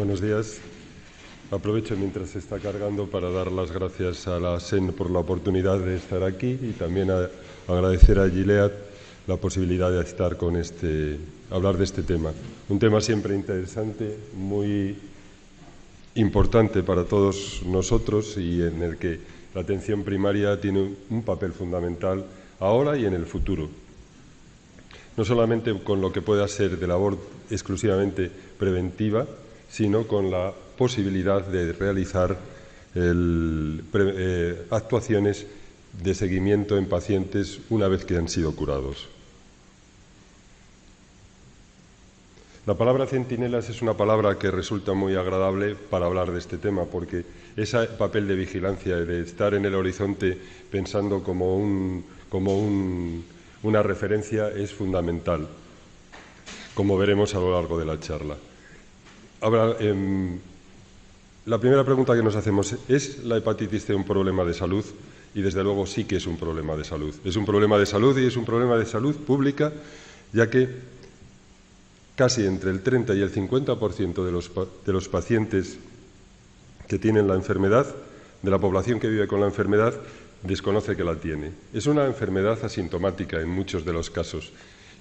Buenos días. Aprovecho mientras se está cargando para dar las gracias a la SEN por la oportunidad de estar aquí y también agradecer a Gilead la posibilidad de estar hablar de este tema. Un tema siempre interesante, muy importante para todos nosotros y en el que la atención primaria tiene un papel fundamental ahora y en el futuro. No solamente con lo que pueda ser de labor exclusivamente preventiva, sino con la posibilidad de realizar actuaciones de seguimiento en pacientes una vez que han sido curados. La palabra centinelas es una palabra que resulta muy agradable para hablar de este tema, porque ese papel de vigilancia, de estar en el horizonte pensando como una referencia, es fundamental, como veremos a lo largo de la charla. Ahora, la primera pregunta que nos hacemos, ¿es la hepatitis C un problema de salud? Y desde luego sí que es un problema de salud. Es un problema de salud y es un problema de salud pública, ya que casi entre el 30 y el 50% de los pacientes que tienen la enfermedad, de la población que vive con la enfermedad, desconoce que la tiene. Es una enfermedad asintomática en muchos de los casos.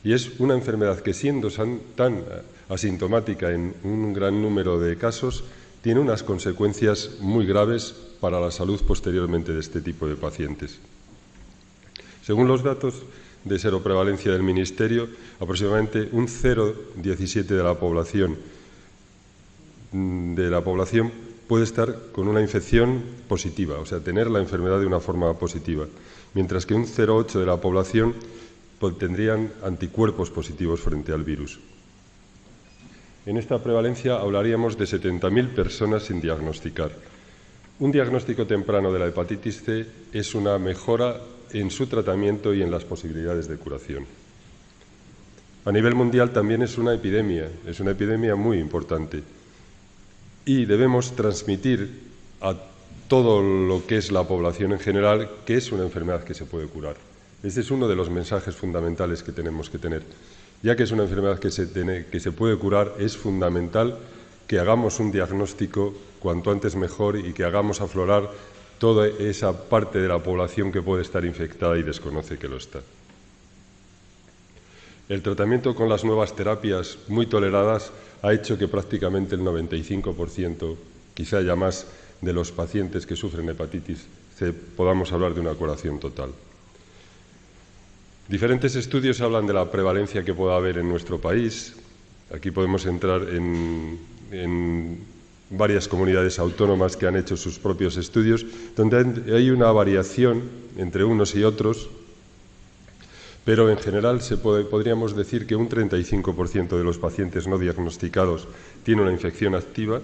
Y es una enfermedad que, siendo tan asintomática en un gran número de casos, tiene unas consecuencias muy graves para la salud posteriormente de este tipo de pacientes. Según los datos de seroprevalencia del Ministerio, aproximadamente un 0,17 de la población puede estar con una infección positiva, o sea, tener la enfermedad de una forma positiva, mientras que un 0,8 de la población tendrían anticuerpos positivos frente al virus. En esta prevalencia hablaríamos de 70.000 personas sin diagnosticar. Un diagnóstico temprano de la hepatitis C es una mejora en su tratamiento y en las posibilidades de curación. A nivel mundial también es una epidemia muy importante y debemos transmitir a todo lo que es la población en general que es una enfermedad que se puede curar. Este es uno de los mensajes fundamentales que tenemos que tener. Ya que es una enfermedad que se puede curar, es fundamental que hagamos un diagnóstico cuanto antes mejor y que hagamos aflorar toda esa parte de la población que puede estar infectada y desconoce que lo está. El tratamiento con las nuevas terapias muy toleradas ha hecho que prácticamente el 95%, quizá ya más, de los pacientes que sufren hepatitis C podamos hablar de una curación total. Diferentes estudios hablan de la prevalencia que pueda haber en nuestro país. Aquí podemos entrar en varias comunidades autónomas que han hecho sus propios estudios, donde hay una variación entre unos y otros, pero en general podríamos decir que un 35% de los pacientes no diagnosticados tiene una infección activa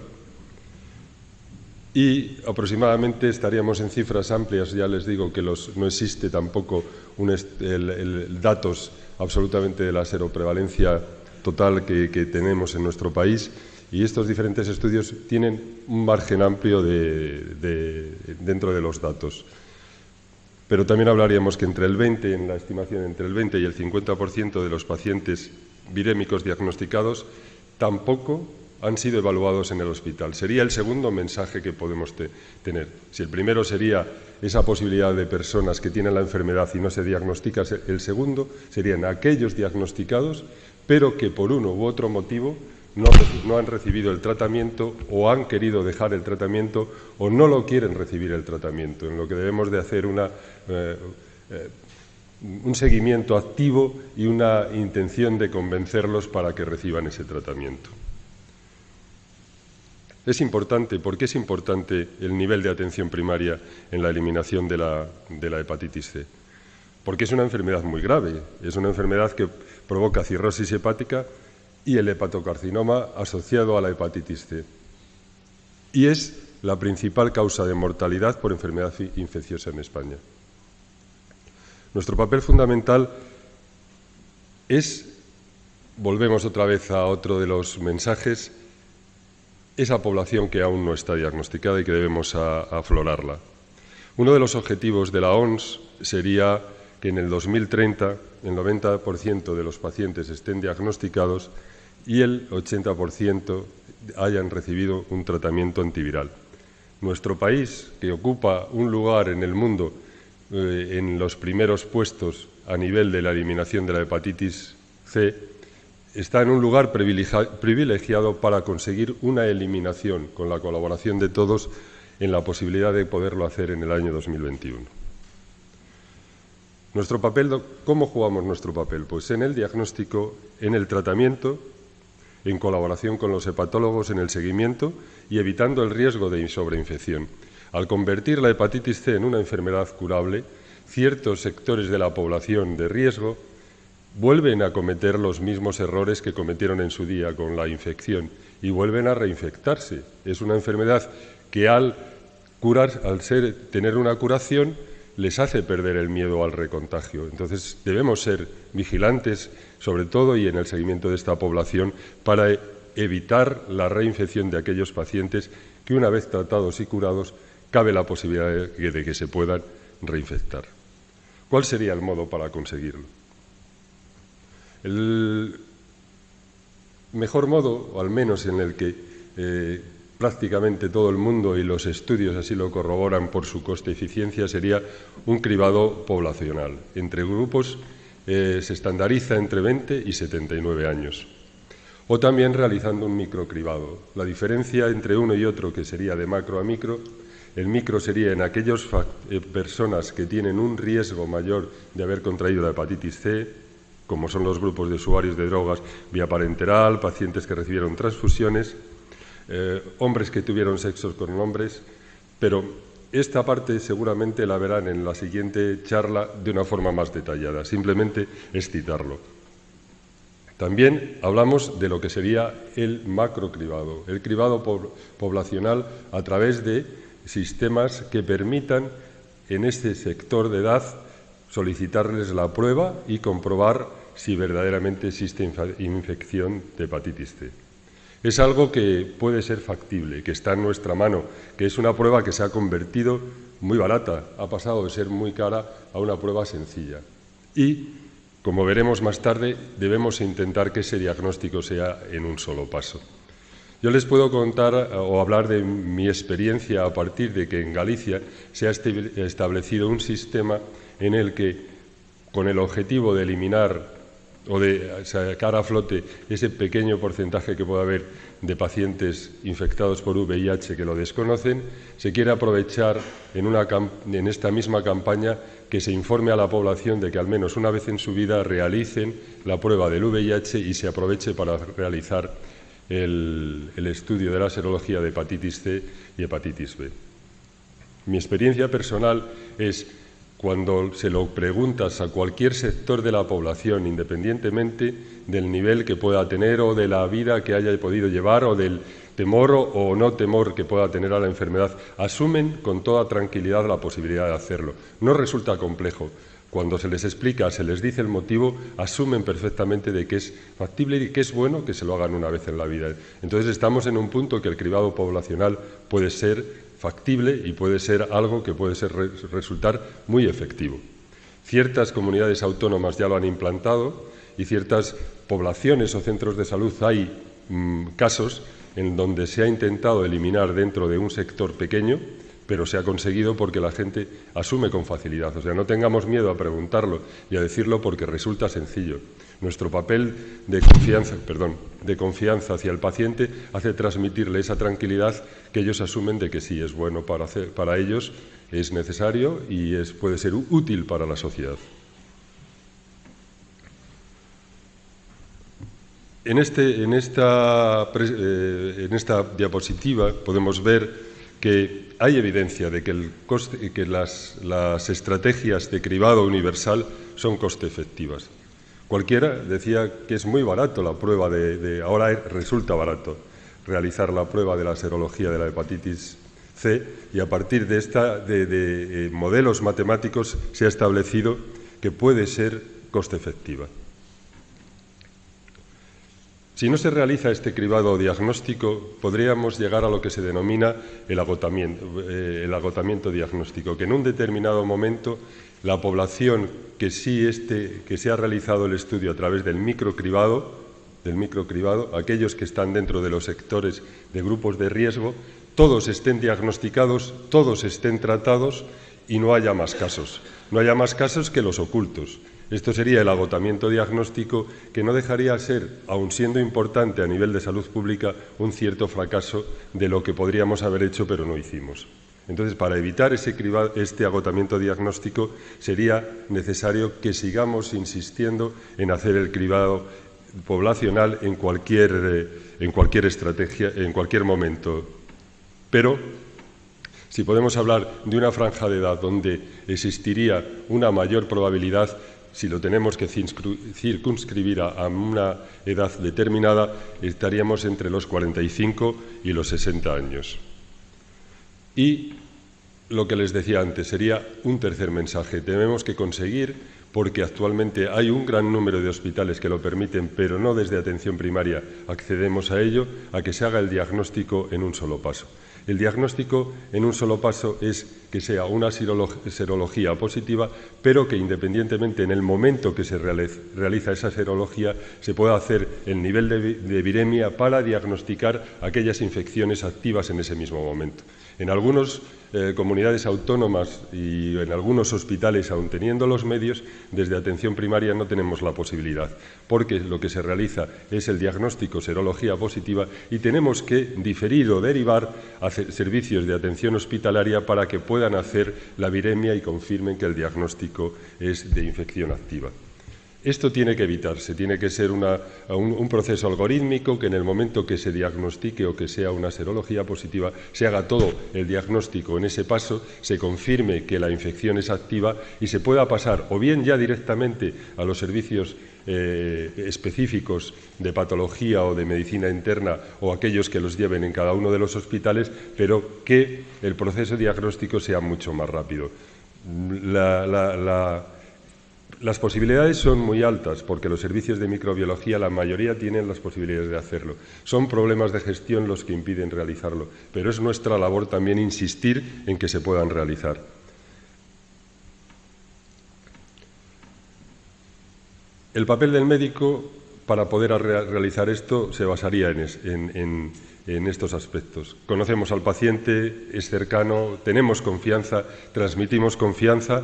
y aproximadamente estaríamos en cifras amplias. Ya les digo que no existe tampoco datos absolutamente de la seroprevalencia total que tenemos en nuestro país, y estos diferentes estudios tienen un margen amplio dentro de los datos. Pero también hablaríamos que en la estimación entre el 20 y el 50% de los pacientes virémicos diagnosticados tampoco han sido evaluados en el hospital. Sería el segundo mensaje que podemos tener. Si el primero sería esa posibilidad de personas que tienen la enfermedad y no se diagnostica, el segundo serían aquellos diagnosticados, pero que por uno u otro motivo no han recibido el tratamiento o han querido dejar el tratamiento o no lo quieren recibir el tratamiento, en lo que debemos de hacer un seguimiento activo y una intención de convencerlos para que reciban ese tratamiento. Es importante, ¿por qué es importante el nivel de atención primaria en la eliminación de la hepatitis C? Porque es una enfermedad muy grave, es una enfermedad que provoca cirrosis hepática y el hepatocarcinoma asociado a la hepatitis C. Y es la principal causa de mortalidad por enfermedad infecciosa en España. Nuestro papel fundamental es, volvemos otra vez a otro de los mensajes, esa población que aún no está diagnosticada y que debemos aflorarla. Uno de los objetivos de la OMS sería que en el 2030 el 90% de los pacientes estén diagnosticados y el 80% hayan recibido un tratamiento antiviral. Nuestro país, que ocupa un lugar en el mundo en los primeros puestos a nivel de la eliminación de la hepatitis C, está en un lugar privilegiado para conseguir una eliminación, con la colaboración de todos, en la posibilidad de poderlo hacer en el año 2021. Nuestro papel, ¿cómo jugamos nuestro papel? Pues en el diagnóstico, en el tratamiento, en colaboración con los hepatólogos en el seguimiento y evitando el riesgo de sobreinfección. Al convertir la hepatitis C en una enfermedad curable, ciertos sectores de la población de riesgo vuelven a cometer los mismos errores que cometieron en su día con la infección y vuelven a reinfectarse. Es una enfermedad que al tener una curación les hace perder el miedo al recontagio. Entonces debemos ser vigilantes, sobre todo y en el seguimiento de esta población, para evitar la reinfección de aquellos pacientes que, una vez tratados y curados, cabe la posibilidad de que se puedan reinfectar. ¿Cuál sería el modo para conseguirlo? El mejor modo, o al menos en el que prácticamente todo el mundo y los estudios así lo corroboran por su coste-eficiencia, sería un cribado poblacional. Entre grupos se estandariza entre 20 y 79 años. O también realizando un microcribado. La diferencia entre uno y otro, que sería de macro a micro, el micro sería en aquellas personas que tienen un riesgo mayor de haber contraído la hepatitis C, como son los grupos de usuarios de drogas vía parenteral, pacientes que recibieron transfusiones, hombres que tuvieron sexos con hombres, pero esta parte seguramente la verán en la siguiente charla de una forma más detallada, simplemente es citarlo. También hablamos de lo que sería el macrocribado, el cribado poblacional a través de sistemas que permitan en este sector de edad solicitarles la prueba y comprobar si verdaderamente existe infección de hepatitis C. Es algo que puede ser factible, que está en nuestra mano, que es una prueba que se ha convertido muy barata, ha pasado de ser muy cara a una prueba sencilla. Y, como veremos más tarde, debemos intentar que ese diagnóstico sea en un solo paso. Yo les puedo contar o hablar de mi experiencia a partir de que en Galicia se ha establecido un sistema en el que, con el objetivo de eliminar o de sacar a flote ese pequeño porcentaje que puede haber de pacientes infectados por VIH que lo desconocen, se quiere aprovechar en esta misma campaña que se informe a la población de que al menos una vez en su vida realicen la prueba del VIH y se aproveche para realizar el estudio de la serología de hepatitis C y hepatitis B. Mi experiencia personal es: cuando se lo preguntas a cualquier sector de la población, independientemente del nivel que pueda tener o de la vida que haya podido llevar o del temor o no temor que pueda tener a la enfermedad, asumen con toda tranquilidad la posibilidad de hacerlo. No resulta complejo. Cuando se les explica, se les dice el motivo, asumen perfectamente de que es factible y que es bueno que se lo hagan una vez en la vida. Entonces estamos en un punto que el cribado poblacional puede ser factible y puede ser algo que puede resultar muy efectivo. Ciertas comunidades autónomas ya lo han implantado y ciertas poblaciones o centros de salud hay casos en donde se ha intentado eliminar dentro de un sector pequeño, pero se ha conseguido porque la gente asume con facilidad. O sea, no tengamos miedo a preguntarlo y a decirlo porque resulta sencillo. Nuestro papel de confianza hacia el paciente hace transmitirle esa tranquilidad que ellos asumen de que sí es bueno para ellos, es necesario y puede ser útil para la sociedad. En esta diapositiva podemos ver que hay evidencia de que las estrategias de cribado universal son coste efectivas. Cualquiera decía que es muy barato la prueba ahora resulta barato realizar la prueba de la serología de la hepatitis C y a partir de modelos matemáticos se ha establecido que puede ser coste efectiva. Si no se realiza este cribado diagnóstico, podríamos llegar a lo que se denomina el agotamiento diagnóstico, que en un determinado momento la población que se ha realizado el estudio a través del microcribado del microcribado, aquellos que están dentro de los sectores de grupos de riesgo, todos estén diagnosticados, todos estén tratados y no haya más casos. No haya más casos que los ocultos. Esto sería el agotamiento diagnóstico, que no dejaría de ser, aun siendo importante a nivel de salud pública, un cierto fracaso de lo que podríamos haber hecho pero no hicimos. Entonces, para evitar este agotamiento diagnóstico, sería necesario que sigamos insistiendo en hacer el cribado poblacional en cualquier estrategia, en cualquier momento. Pero si podemos hablar de una franja de edad donde existiría una mayor probabilidad, si lo tenemos que circunscribir a una edad determinada, estaríamos entre los 45 y los 60 años. Y lo que les decía antes, sería un tercer mensaje. Tenemos que conseguir, porque actualmente hay un gran número de hospitales que lo permiten, pero no desde atención primaria accedemos a ello, a que se haga el diagnóstico en un solo paso. El diagnóstico en un solo paso es que sea una serología positiva, pero que independientemente en el momento que se realiza esa serología se pueda hacer el nivel de viremia para diagnosticar aquellas infecciones activas en ese mismo momento. En algunas comunidades autónomas y en algunos hospitales, aun teniendo los medios, desde atención primaria no tenemos la posibilidad, porque lo que se realiza es el diagnóstico serología positiva y tenemos que diferir o derivar a servicios de atención hospitalaria para que puedan hacer la viremia y confirmen que el diagnóstico es de infección activa. Esto tiene que evitarse, tiene que ser un proceso algorítmico que en el momento que se diagnostique o que sea una serología positiva, se haga todo el diagnóstico en ese paso, se confirme que la infección es activa y se pueda pasar o bien ya directamente a los servicios específicos de patología o de medicina interna o aquellos que los lleven en cada uno de los hospitales, pero que el proceso diagnóstico sea mucho más rápido. Las posibilidades son muy altas porque los servicios de microbiología, la mayoría tienen las posibilidades de hacerlo. Son problemas de gestión los que impiden realizarlo, pero es nuestra labor también insistir en que se puedan realizar. El papel del médico para poder realizar esto se basaría en estos aspectos. Conocemos al paciente, es cercano, tenemos confianza, transmitimos confianza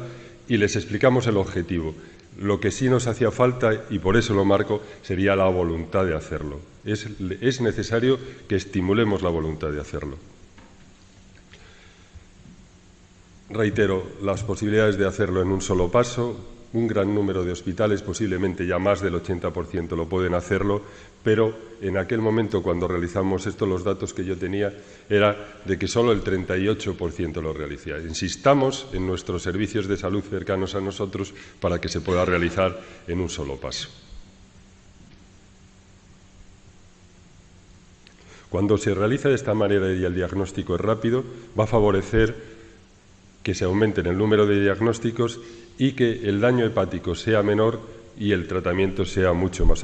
y les explicamos el objetivo. Lo que sí nos hacía falta, y por eso lo marco, sería la voluntad de hacerlo. Es necesario que estimulemos la voluntad de hacerlo. Reitero, las posibilidades de hacerlo en un solo paso. Un gran número de hospitales, posiblemente ya más del 80% lo pueden hacerlo, pero en aquel momento cuando realizamos esto, los datos que yo tenía era de que solo el 38% lo realizaba. Insistamos en nuestros servicios de salud cercanos a nosotros para que se pueda realizar en un solo paso. Cuando se realiza de esta manera y el diagnóstico es rápido, va a favorecer que se aumente el número de diagnósticos y que el daño hepático sea menor y el tratamiento sea mucho más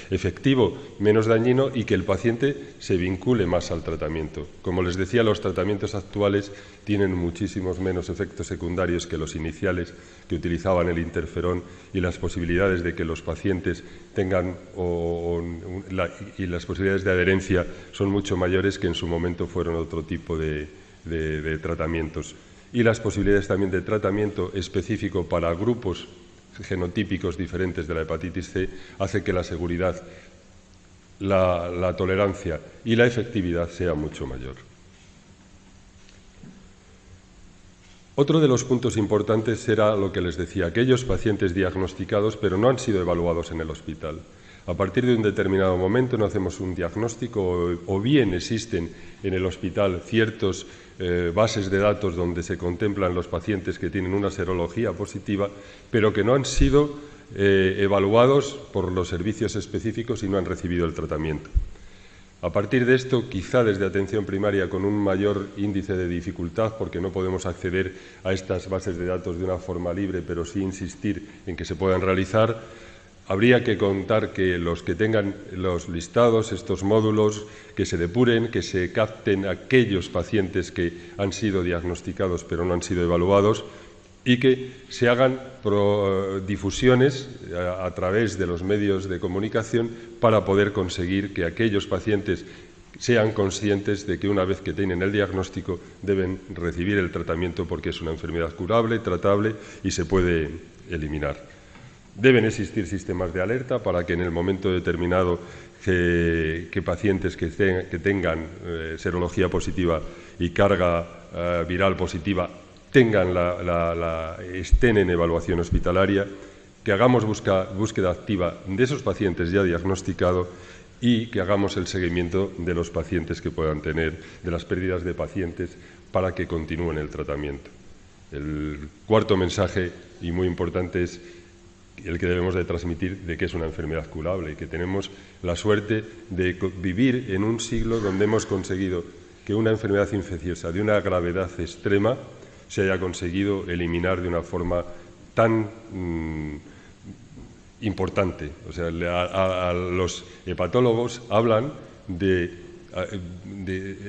efectivo, menos dañino y que el paciente se vincule más al tratamiento. Como les decía, los tratamientos actuales tienen muchísimos menos efectos secundarios que los iniciales que utilizaban el interferón y las posibilidades de que los pacientes tengan y las posibilidades de adherencia son mucho mayores que en su momento fueron otro tipo de tratamientos. Y las posibilidades también de tratamiento específico para grupos genotípicos diferentes de la hepatitis C hace que la seguridad, la tolerancia y la efectividad sea mucho mayor. Otro de los puntos importantes será lo que les decía, aquellos pacientes diagnosticados pero no han sido evaluados en el hospital. A partir de un determinado momento no hacemos un diagnóstico o bien existen en el hospital ciertos bases de datos donde se contemplan los pacientes que tienen una serología positiva, pero que no han sido evaluados por los servicios específicos y no han recibido el tratamiento. A partir de esto, quizá desde atención primaria con un mayor índice de dificultad, porque no podemos acceder a estas bases de datos de una forma libre, pero sí insistir en que se puedan realizar, habría que contar que los que tengan los listados, estos módulos, que se depuren, que se capten aquellos pacientes que han sido diagnosticados pero no han sido evaluados y que se hagan difusiones a través de los medios de comunicación para poder conseguir que aquellos pacientes sean conscientes de que una vez que tienen el diagnóstico deben recibir el tratamiento porque es una enfermedad curable, tratable y se puede eliminar. Deben existir sistemas de alerta para que en el momento determinado que pacientes que tengan serología positiva y carga viral positiva estén en evaluación hospitalaria, que hagamos búsqueda activa de esos pacientes ya diagnosticados y que hagamos el seguimiento de los pacientes que puedan tener, de las pérdidas de pacientes, para que continúen el tratamiento. El cuarto mensaje, y muy importante, es el que debemos de transmitir de que es una enfermedad curable y que tenemos la suerte de vivir en un siglo donde hemos conseguido que una enfermedad infecciosa de una gravedad extrema se haya conseguido eliminar de una forma tan importante. O sea, a los hepatólogos hablan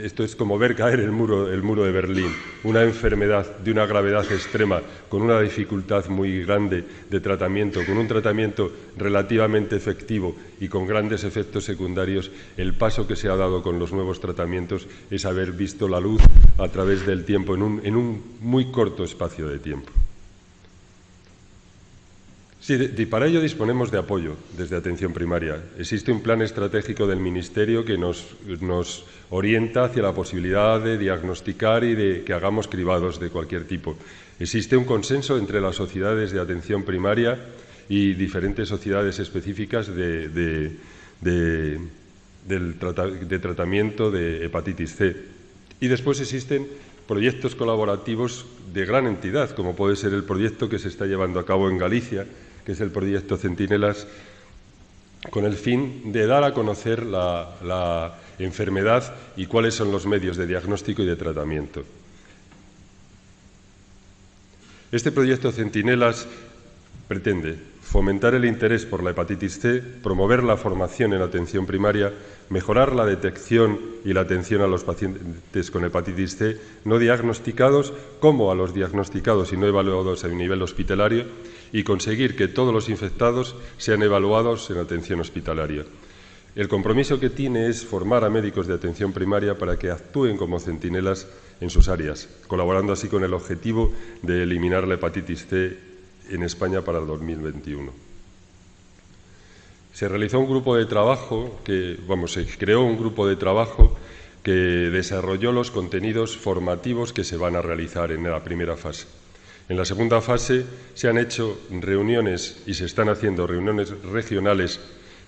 esto es como ver caer el muro de Berlín, una enfermedad de una gravedad extrema, con una dificultad muy grande de tratamiento, con un tratamiento relativamente efectivo y con grandes efectos secundarios. El paso que se ha dado con los nuevos tratamientos es haber visto la luz a través del tiempo en un muy corto espacio de tiempo. Sí, y para ello disponemos de apoyo desde atención primaria. Existe un plan estratégico del Ministerio que nos orienta hacia la posibilidad de diagnosticar y de que hagamos cribados de cualquier tipo. Existe un consenso entre las sociedades de atención primaria y diferentes sociedades específicas de tratamiento de hepatitis C. Y después existen proyectos colaborativos de gran entidad, como puede ser el proyecto que se está llevando a cabo en Galicia, que es el proyecto Centinelas, con el fin de dar a conocer la enfermedad y cuáles son los medios de diagnóstico y de tratamiento. Este proyecto Centinelas pretende fomentar el interés por la hepatitis C, promover la formación en atención primaria, mejorar la detección y la atención a los pacientes con hepatitis C no diagnosticados, como a los diagnosticados y no evaluados a nivel hospitalario, y conseguir que todos los infectados sean evaluados en atención hospitalaria. El compromiso que tiene es formar a médicos de atención primaria para que actúen como centinelas en sus áreas, colaborando así con el objetivo de eliminar la hepatitis C en España para el 2021. Se realizó un grupo de trabajo se creó un grupo de trabajo que desarrolló los contenidos formativos que se van a realizar en la primera fase. En la segunda fase se han hecho reuniones y se están haciendo reuniones regionales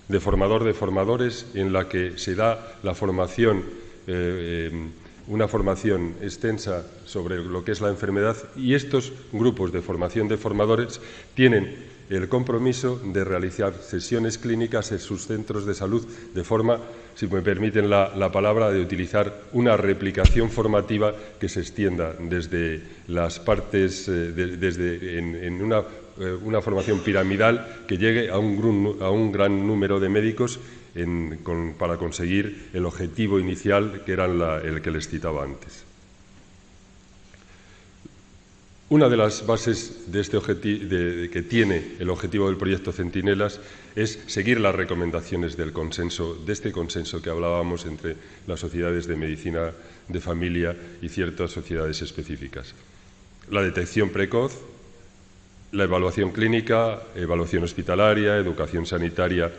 de formador de formadores en la que se da la formación, una formación extensa sobre lo que es la enfermedad, y estos grupos de formación de formadores tienen el compromiso de realizar sesiones clínicas en sus centros de salud de forma, si me permiten la palabra, de utilizar una replicación formativa que se extienda desde las partes, en una formación piramidal que llegue a un gran número de médicos para conseguir el objetivo inicial, que era el que les citaba antes. Una de las bases de que tiene el objetivo del proyecto Centinelas es seguir las recomendaciones de este consenso que hablábamos entre las sociedades de medicina de familia y ciertas sociedades específicas. La detección precoz, la evaluación clínica, evaluación hospitalaria, educación sanitaria,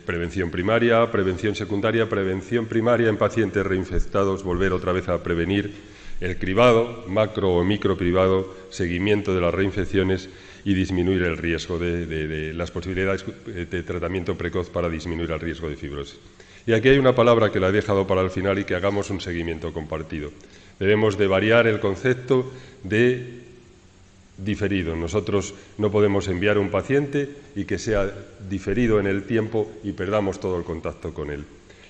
prevención primaria, prevención secundaria, prevención primaria en pacientes reinfectados, volver otra vez a prevenir, el cribado, macro o microcribado, seguimiento de las reinfecciones y disminuir el riesgo de las posibilidades de tratamiento precoz para disminuir el riesgo de fibrosis. Y aquí hay una palabra que la he dejado para el final, y que hagamos un seguimiento compartido. Debemos de variar el concepto de diferido. Nosotros no podemos enviar a un paciente y que sea diferido en el tiempo y perdamos todo el contacto con él.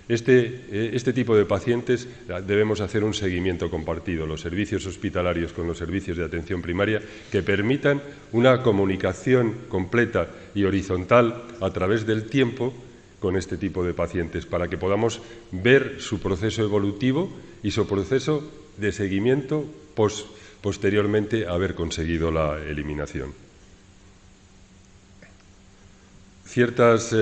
Este tipo de pacientes debemos hacer un seguimiento compartido, los servicios hospitalarios con los servicios de atención primaria, que permitan una comunicación completa y horizontal a través del tiempo con este tipo de pacientes, para que podamos ver su proceso evolutivo y su proceso de seguimiento posteriormente a haber conseguido la eliminación. Ciertos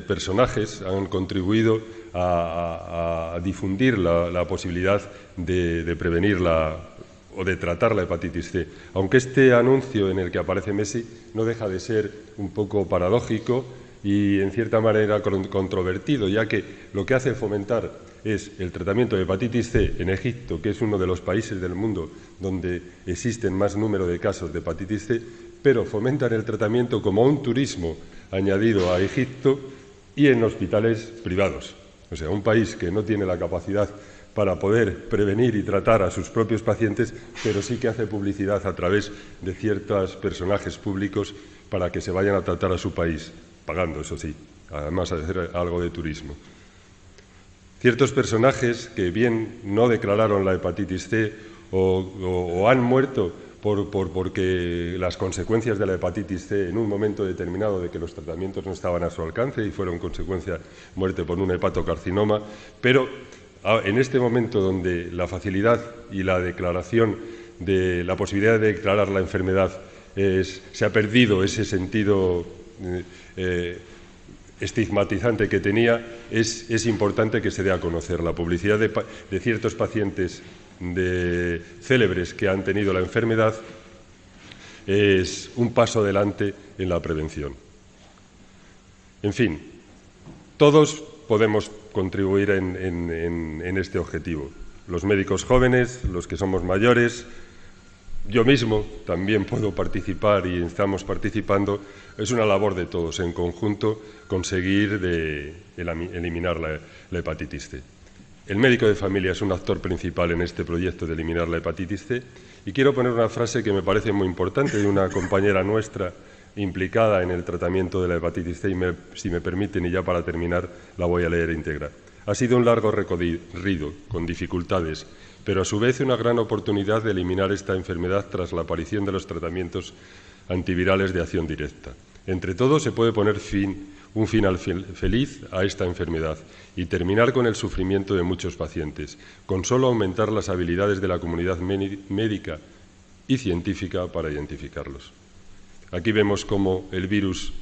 personajes han contribuido a difundir la posibilidad de prevenir o de tratar la hepatitis C, aunque este anuncio en el que aparece Messi no deja de ser un poco paradójico y en cierta manera controvertido, ya que lo que hace fomentar es el tratamiento de hepatitis C en Egipto, que es uno de los países del mundo donde existen más número de casos de hepatitis C, pero fomentan el tratamiento como un turismo añadido a Egipto y en hospitales privados. O sea, un país que no tiene la capacidad para poder prevenir y tratar a sus propios pacientes, pero sí que hace publicidad a través de ciertos personajes públicos para que se vayan a tratar a su país, pagando, eso sí, además de hacer algo de turismo. Ciertos personajes que bien no declararon la hepatitis C o han muerto porque las consecuencias de la hepatitis C en un momento determinado de que los tratamientos no estaban a su alcance y fueron consecuencia muerte por un hepatocarcinoma, pero en este momento donde la facilidad y la declaración de la posibilidad de declarar la enfermedad se ha perdido ese sentido estigmatizante que tenía, es importante que se dé a conocer la publicidad de ciertos pacientes célebres que han tenido la enfermedad. Es un paso adelante en la prevención. En fin, todos podemos contribuir en este objetivo. Los médicos jóvenes, los que somos mayores, yo mismo también puedo participar y estamos participando. Es una labor de todos en conjunto conseguir eliminar la hepatitis C. El médico de familia es un actor principal en este proyecto de eliminar la hepatitis C y quiero poner una frase que me parece muy importante de una compañera nuestra implicada en el tratamiento de la hepatitis C y si me permiten, y ya para terminar, la voy a leer íntegra. Ha sido un largo recorrido, con dificultades, pero a su vez una gran oportunidad de eliminar esta enfermedad tras la aparición de los tratamientos antivirales de acción directa. Entre todos se puede poner un final feliz a esta enfermedad y terminar con el sufrimiento de muchos pacientes, con solo aumentar las habilidades de la comunidad médica y científica para identificarlos. Aquí vemos cómo el virus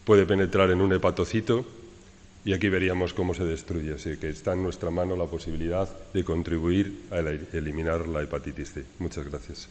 puede penetrar en un hepatocito y aquí veríamos cómo se destruye. Así que está en nuestra mano la posibilidad de contribuir a eliminar la hepatitis C. Muchas gracias.